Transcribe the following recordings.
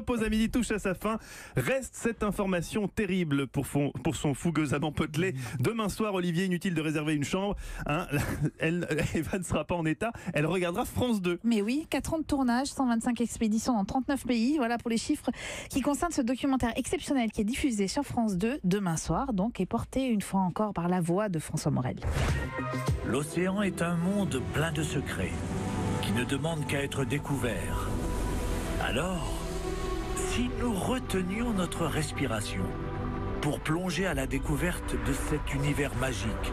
Pause à midi touche à sa fin. Reste cette information terrible pour son fougueux amant potelé. Demain soir, Olivier, inutile de réserver une chambre. Eva ne sera pas en état. Elle regardera France 2. Mais oui, 4 ans de tournage, 125 expéditions dans 39 pays. Voilà pour les chiffres qui concernent ce documentaire exceptionnel qui est diffusé sur France 2 demain soir, donc, et porté une fois encore par la voix de François Morel. L'océan est un monde plein de secrets qui ne demande qu'à être découvert. Alors, si nous retenions notre respiration pour plonger à la découverte de cet univers magique,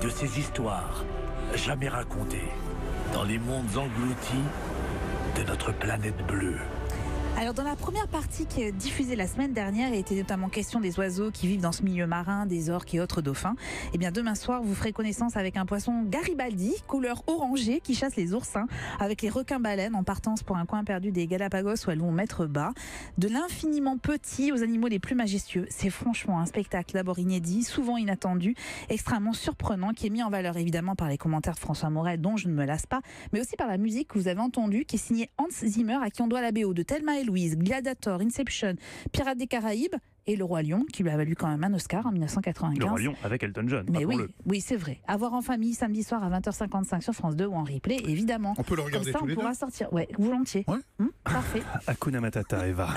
de ces histoires jamais racontées, dans les mondes engloutis de notre planète bleue. Alors dans la première partie qui est diffusée la semaine dernière, il était notamment question des oiseaux qui vivent dans ce milieu marin, des orques et autres dauphins. Et bien demain soir, vous ferez connaissance avec un poisson Garibaldi, couleur orangée, qui chasse les oursins, avec les requins-baleines en partance pour un coin perdu des Galapagos où elles vont mettre bas. De l'infiniment petit aux animaux les plus majestueux. C'est franchement un spectacle d'abord inédit, souvent inattendu, extrêmement surprenant, qui est mis en valeur évidemment par les commentaires de François Morel, dont je ne me lasse pas, mais aussi par la musique que vous avez entendue, qui est signée Hans Zimmer, à qui on doit la BO de Thelma et Louise, Gladiator, Inception, Pirates des Caraïbes et Le Roi Lion, qui lui a valu quand même un Oscar en 1995. Le Roi Lion avec Elton John. Mais oui, c'est vrai. À voir en famille samedi soir à 20h55 sur France 2 ou en replay, évidemment. On peut le regarder comme ça, tous les deux. on pourra sortir. Ouais, volontiers. Ouais. Parfait. Hakuna Matata, Eva.